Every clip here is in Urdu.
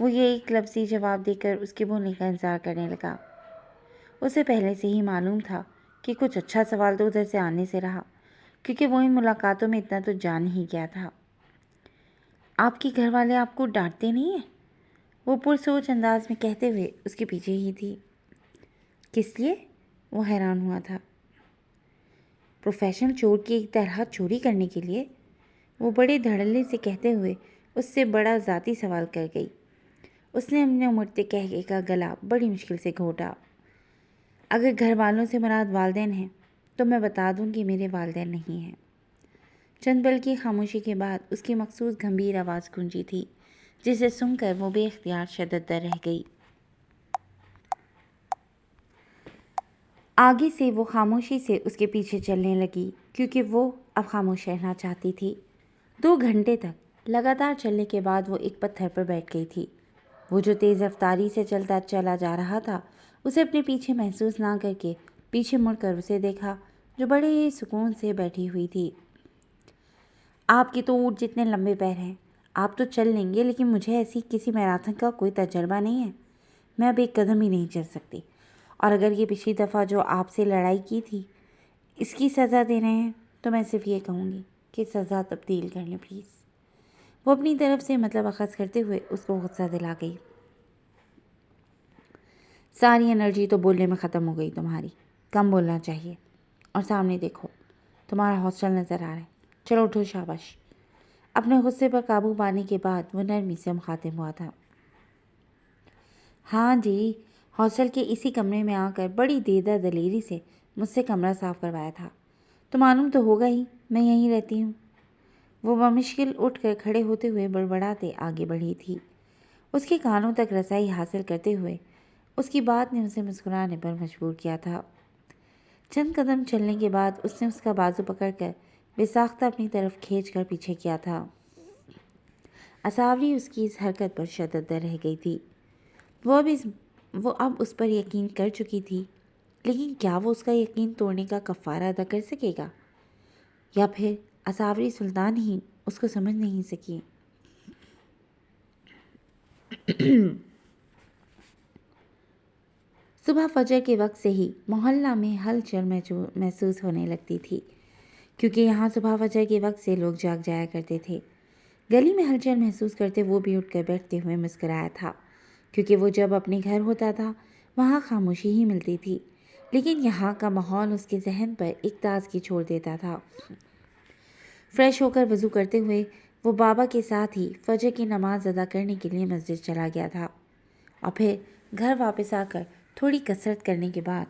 وہ یہ ایک لفظی جواب دے کر اس کے بولنے کا انتظار کرنے لگا۔ اسے پہلے سے ہی معلوم تھا کہ کچھ اچھا سوال تو ادھر سے آنے سے رہا، کیونکہ وہ ان ملاقاتوں میں اتنا تو جان ہی گیا تھا۔ آپ کے گھر والے آپ کو ڈانٹتے نہیں ہیں؟ وہ پرسوچ انداز میں کہتے ہوئے اس کے پیچھے ہی تھی۔ کس لیے؟ وہ حیران ہوا تھا۔ پروفیشنل چور کی طرح چوری کرنے کے لیے؟ وہ بڑے دھڑلے سے کہتے ہوئے اس سے بڑا ذاتی سوال کر گئی۔ اس نے اپنے امڑتے قہقہے کا گلا بڑی مشکل سے گھونٹا۔ اگر گھر والوں سے مراد والدین ہیں تو میں بتا دوں کہ میرے والدین نہیں ہیں۔ چند پل کی خاموشی کے بعد اس کی مخصوص گمبھیر آواز گونجی تھی، جسے سن کر وہ بے اختیار شدت رہ گئی۔ آگے سے وہ خاموشی سے اس کے پیچھے چلنے لگی، کیونکہ وہ اب خاموش رہنا چاہتی تھی۔ 2 گھنٹے تک لگاتار چلنے کے بعد وہ ایک پتھر پر بیٹھ گئی تھی۔ وہ جو تیز رفتاری سے چلا جا رہا تھا، اسے اپنے پیچھے محسوس نہ کر کے پیچھے مڑ کر اسے دیکھا جو بڑے ہی سکون سے بیٹھی ہوئی تھی۔ آپ کے تو اونٹ جتنے لمبے پیر ہیں، آپ تو چل لیں گے، لیکن مجھے ایسی کسی میراتھن کا کوئی تجربہ نہیں ہے۔ میں اب ایک قدم ہی نہیں چل سکتی، اور اگر یہ پچھلی دفعہ جو آپ سے لڑائی کی تھی اس کی سزا دے رہے ہیں تو میں صرف یہ کہوں گی کہ سزا تبدیل کر لیں پلیز۔ وہ اپنی طرف سے مطلب اخذ کرتے ہوئے اس کو غصہ دلا گئی۔ ساری انرجی تو بولنے میں ختم ہو گئی تمہاری، کم بولنا چاہیے۔ اور سامنے دیکھو، تمہارا ہاسٹل نظر آ رہا ہے، چلو اٹھو، شاباش۔ اپنے غصے پر قابو پانے کے بعد وہ نرمی سے مخاطب ہوا تھا۔ ہاں جی، ہاسٹل کے اسی کمرے میں آ کر بڑی دیدہ دلیری سے مجھ سے کمرہ صاف کروایا تھا، تو معلوم تو ہوگا ہی میں یہیں رہتی ہوں۔ وہ بمشکل اٹھ کر کھڑے ہوتے ہوئے بڑبڑاتے آگے بڑھی تھی۔ اس کے کانوں تک رسائی حاصل کرتے ہوئے اس کی بات نے اسے مسکرانے پر مجبور کیا تھا۔ چند قدم چلنے کے بعد اس نے اس کا بازو پکڑ کر بے ساختہ اپنی طرف کھینچ کر پیچھے کیا تھا۔ اساوری اس کی اس حرکت پر شدید رہ گئی تھی۔ وہ اب اس پر یقین کر چکی تھی، لیکن کیا وہ اس کا یقین توڑنے کا کفارہ ادا کر سکے گا، یا پھر اساوری سلطان ہی اس کو سمجھ نہیں سکی۔ صبح فجر کے وقت سے ہی محلہ میں ہلچل محسوس ہونے لگتی تھی، کیونکہ یہاں صبح فجر کے وقت سے لوگ جاگ جایا کرتے تھے۔ گلی میں ہلچل محسوس کرتے وہ بھی اٹھ کر بیٹھتے ہوئے مسکرایا تھا، کیونکہ وہ جب اپنے گھر ہوتا تھا وہاں خاموشی ہی ملتی تھی، لیکن یہاں کا ماحول اس کے ذہن پر ایک تازگی چھوڑ دیتا تھا۔ فریش ہو کر وضو کرتے ہوئے وہ بابا کے ساتھ ہی فجر کی نماز ادا کرنے کے لیے مسجد چلا گیا تھا، اور پھر گھر واپس آ کر تھوڑی کسرت کرنے کے بعد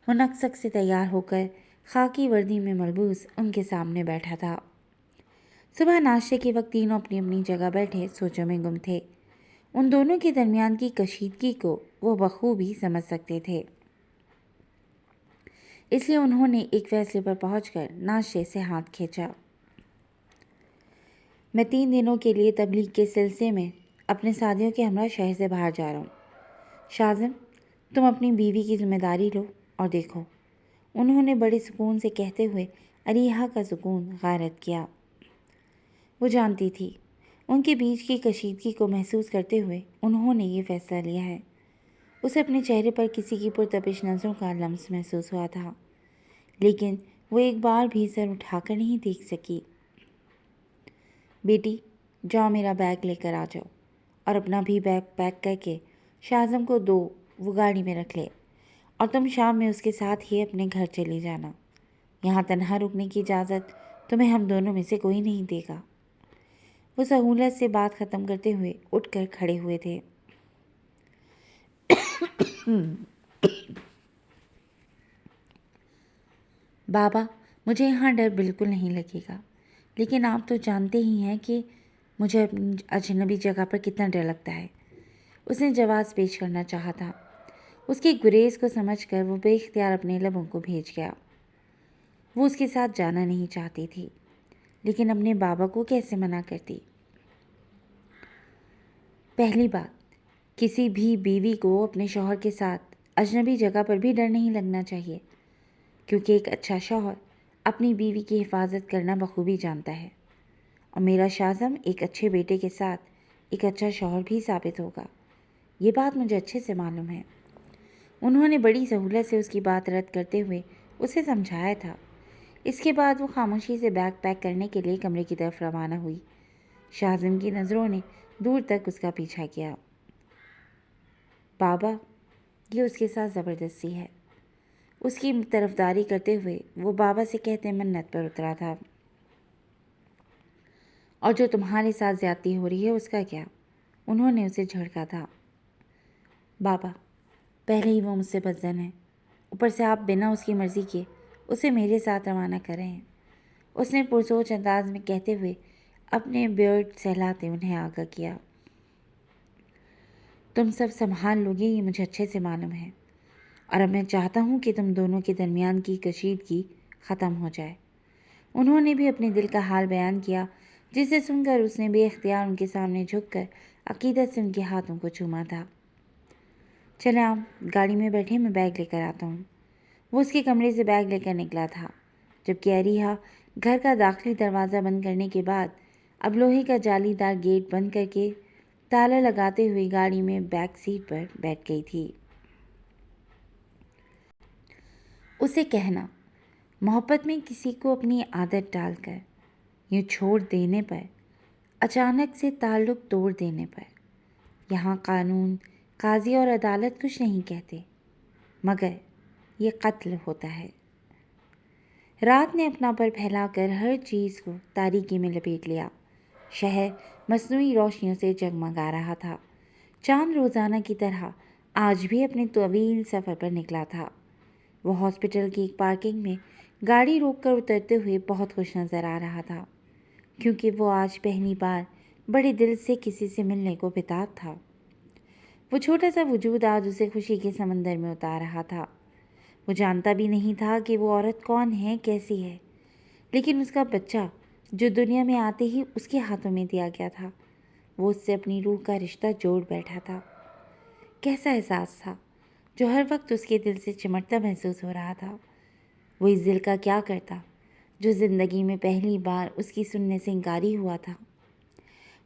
وہ نقصک سے تیار ہو کر خاکی وردی میں ملبوس ان کے سامنے بیٹھا تھا۔ صبح ناشتے کے وقت تینوں اپنی اپنی جگہ بیٹھے سوچوں میں گم تھے۔ ان دونوں کے درمیان کی کشیدگی کو وہ بخوبی سمجھ سکتے تھے، اس لیے انہوں نے ایک فیصلے پر پہنچ کر ناشتے سے ہاتھ کھینچا۔ میں 3 دنوں کے لیے تبلیغ کے سلسلے میں اپنے ساتھیوں کے ہمراہ شہر سے باہر جا رہا ہوں۔ شاذم، تم اپنی بیوی کی ذمہ داری لو اور دیکھو، انہوں نے بڑے سکون سے کہتے ہوئے اریحہ کا سکون غارت کیا۔ وہ جانتی تھی ان کے بیچ کی کشیدگی کو محسوس کرتے ہوئے انہوں نے یہ فیصلہ لیا ہے۔ اسے اپنے چہرے پر کسی کی پرتپش نظروں کا لمس محسوس ہوا تھا، لیکن وہ ایک بار بھی سر اٹھا کر نہیں دیکھ سکی۔ بیٹی، جاؤ میرا بیگ لے کر آ جاؤ، اور اپنا بھی بیگ پیک کر کے شاذم کو دو، وہ گاڑی میں رکھ لے، اور تم شام میں اس کے ساتھ ہی اپنے گھر چلی جانا۔ یہاں تنہا رکنے کی اجازت تمہیں ہم دونوں میں سے کوئی نہیں دے گا۔ وہ سہولت سے بات ختم کرتے ہوئے اٹھ کر کھڑے ہوئے تھے۔ بابا، مجھے یہاں ڈر بالکل نہیں لگے گا، لیکن آپ تو جانتے ہی ہیں کہ مجھے اپنی اجنبی جگہ پر کتنا ڈر لگتا ہے۔ اس نے جواز پیش کرنا چاہا تھا۔ اس کی گریز کو سمجھ کر وہ بے اختیار اپنے لبوں کو بھیج گیا۔ وہ اس کے ساتھ جانا نہیں چاہتی تھی، لیکن اپنے بابا کو کیسے منع کرتی؟ پہلی بات، کسی بھی بیوی کو اپنے شوہر کے ساتھ اجنبی جگہ پر بھی ڈر نہیں لگنا چاہیے، کیونکہ ایک اچھا شوہر اپنی بیوی کی حفاظت کرنا بخوبی جانتا ہے، اور میرا شاذم ایک اچھے بیٹے کے ساتھ ایک اچھا شوہر بھی ثابت ہوگا۔ یہ بات مجھے اچھے سے معلوم ہے۔ انہوں نے بڑی سہولت سے اس کی بات رد کرتے ہوئے اسے سمجھایا تھا۔ اس کے بعد وہ خاموشی سے بیگ پیک کرنے کے لیے کمرے کی طرف روانہ ہوئی۔ شاہزم کی نظروں نے دور تک اس کا پیچھا کیا۔ بابا، یہ اس کے ساتھ زبردستی ہے۔ اس کی طرفداری کرتے ہوئے وہ بابا سے کہتے منت پر اترا تھا۔ اور جو تمہارے ساتھ زیادتی ہو رہی ہے اس کا کیا؟ انہوں نے اسے جھڑکا تھا۔ بابا، پہلے ہی وہ مجھ سے بدظن ہے، اوپر سے آپ بنا اس کی مرضی کے اسے میرے ساتھ روانہ کر رہے ہیں، اس نے پرسوچ انداز میں کہتے ہوئے اپنے بیئرڈ سہلاتے انہیں آگاہ کیا۔ تم سب سنبھال لوگے، یہ مجھے اچھے سے معلوم ہے، اور اب میں چاہتا ہوں کہ تم دونوں کے درمیان کی کشیدگی ختم ہو جائے۔ انہوں نے بھی اپنے دل کا حال بیان کیا، جسے سن کر اس نے بے اختیار ان کے سامنے جھک کر عقیدت سے ان کے ہاتھوں کو چوما تھا۔ چلیں آپ گاڑی میں بیٹھے، میں بیگ لے کر آتا ہوں۔ وہ اس کے کمرے سے بیگ لے کر نکلا تھا، جبکہ اریہا گھر کا داخلی دروازہ بند کرنے کے بعد اب لوہے کا جالی دار گیٹ بند کر کے تالا لگاتے ہوئے گاڑی میں بیک سیٹ پر بیٹھ گئی تھی۔ اسے کہنا، محبت میں کسی کو اپنی عادت ڈال کر یوں چھوڑ دینے پر، اچانک سے تعلق توڑ دینے پر، یہاں قانون، قاضی اور عدالت کچھ نہیں کہتے، مگر یہ قتل ہوتا ہے۔ رات نے اپنا پر پھیلا کر ہر چیز کو تاریکی میں لپیٹ لیا۔ شہر مصنوعی روشنیوں سے جگمگا رہا تھا۔ چاند روزانہ کی طرح آج بھی اپنے طویل سفر پر نکلا تھا۔ وہ ہاسپٹل کی ایک پارکنگ میں گاڑی روک کر اترتے ہوئے بہت خوش نظر آ رہا تھا، کیونکہ وہ آج پہلی بار بڑے دل سے کسی سے ملنے کو بےتاب تھا۔ وہ چھوٹا سا وجود آج اسے خوشی کے سمندر میں اتار رہا تھا۔ وہ جانتا بھی نہیں تھا کہ وہ عورت کون ہے، کیسی ہے، لیکن اس کا بچہ جو دنیا میں آتے ہی اس کے ہاتھوں میں دیا گیا تھا، وہ اس سے اپنی روح کا رشتہ جوڑ بیٹھا تھا۔ کیسا احساس تھا جو ہر وقت اس کے دل سے چمٹتا محسوس ہو رہا تھا۔ وہ اس دل کا کیا کرتا جو زندگی میں پہلی بار اس کی سننے سے انکاری ہوا تھا۔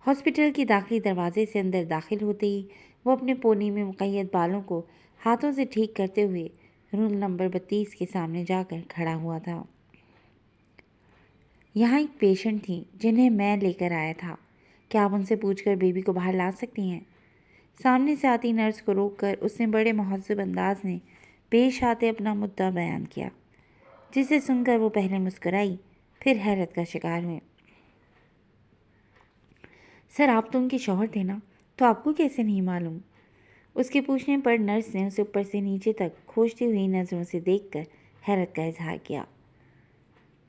ہاسپٹل کے داخلی دروازے سے اندر داخل ہوتے ہی وہ اپنے پونی میں مقید بالوں کو ہاتھوں سے ٹھیک کرتے ہوئے روم نمبر 32 کے سامنے جا کر کھڑا ہوا تھا۔ یہاں ایک پیشنٹ تھی جنہیں میں لے کر آیا تھا، کیا آپ ان سے پوچھ کر بیبی کو باہر لا سکتی ہیں؟ سامنے سے آتی نرس کو روک کر اس نے بڑے مہذب انداز میں پیش آتے اپنا مدعا بیان کیا، جسے سن کر وہ پہلے مسکرائی، پھر حیرت کا شکار ہوئے۔ سر، آپ تو ان کے شوہر تھے نا، تو آپ کو کیسے نہیں معلوم؟ اس کے پوچھنے پر نرس نے اسے اوپر سے نیچے تک کھوجتی ہوئی نظروں سے دیکھ کر حیرت کا اظہار کیا۔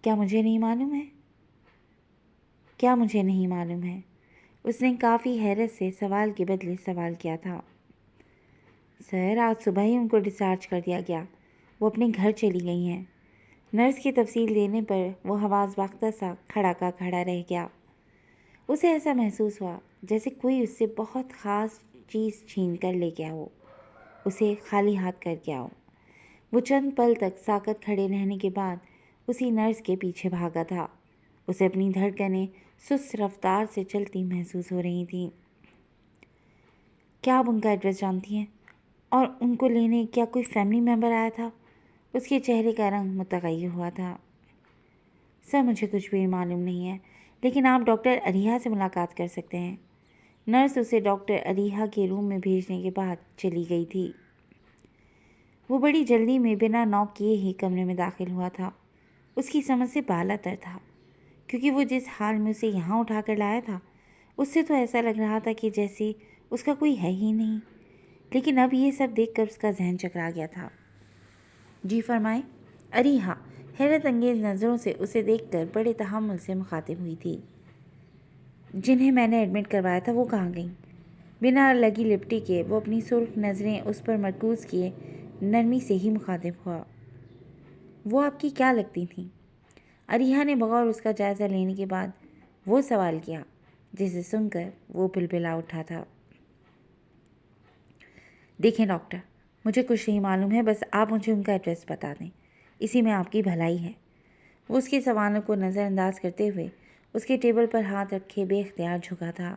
کیا مجھے نہیں معلوم ہے؟ کیا مجھے نہیں معلوم ہے؟ اس نے کافی حیرت سے سوال کے بدلے سوال کیا تھا۔ سر، آج صبح ہی ان کو ڈسچارج کر دیا گیا، وہ اپنے گھر چلی گئی ہیں۔ نرس کی تفصیل دینے پر وہ حواس باختہ سا کھڑا کا کھڑا رہ گیا۔ اسے ایسا محسوس ہوا جیسے کوئی اس سے بہت خاص چیز چھین کر لے گیا ہو، اسے خالی ہاتھ کر گیا ہو۔ وہ چند پل تک ساکت کھڑے رہنے کے بعد اسی نرس کے پیچھے بھاگا تھا۔ اسے اپنی دھڑکنیں سست رفتار سے چلتی محسوس ہو رہی تھیں۔ کیا آپ ان کا ایڈریس جانتی ہیں؟ اور ان کو لینے کیا کوئی فیملی ممبر آیا تھا؟ اس کے چہرے کا رنگ متغیر ہوا تھا۔ سر، مجھے کچھ بھی معلوم نہیں ہے، لیکن آپ ڈاکٹر اریہا سے ملاقات کر سکتے ہیں۔ نرس اسے ڈاکٹر اریہا کے روم میں بھیجنے کے بعد چلی گئی تھی۔ وہ بڑی جلدی میں بنا نوک کیے ہی کمرے میں داخل ہوا تھا۔ اس کی سمجھ سے بالا تر تھا، کیونکہ وہ جس حال میں اسے یہاں اٹھا کر لایا تھا، اس سے تو ایسا لگ رہا تھا کہ جیسے اس کا کوئی ہے ہی نہیں۔ لیکن اب یہ سب دیکھ کر اس کا ذہن چکرا گیا تھا۔ جی فرمائیں؟ اریہا حیرت انگیز نظروں سے اسے دیکھ کر بڑے تحمل سے مخاطب ہوئی تھی۔ جنہیں میں نے ایڈمٹ کروایا تھا وہ کہاں گئیں؟ بنا لگی لپٹی کے وہ اپنی سرخ نظریں اس پر مرکوز کیے نرمی سے ہی مخاطب ہوا۔ وہ آپ کی کیا لگتی تھیں؟ اریہا نے بغور اس کا جائزہ لینے کے بعد وہ سوال کیا، جسے سن کر وہ بلبلا اٹھا تھا۔ دیکھیں ڈاکٹر، مجھے کچھ نہیں معلوم ہے، بس آپ مجھے ان کا ایڈریس بتا دیں، اسی میں آپ کی بھلائی ہے۔ وہ اس کے سوالوں کو نظر انداز کرتے ہوئے اس کے ٹیبل پر ہاتھ رکھے بے اختیار جھکا تھا۔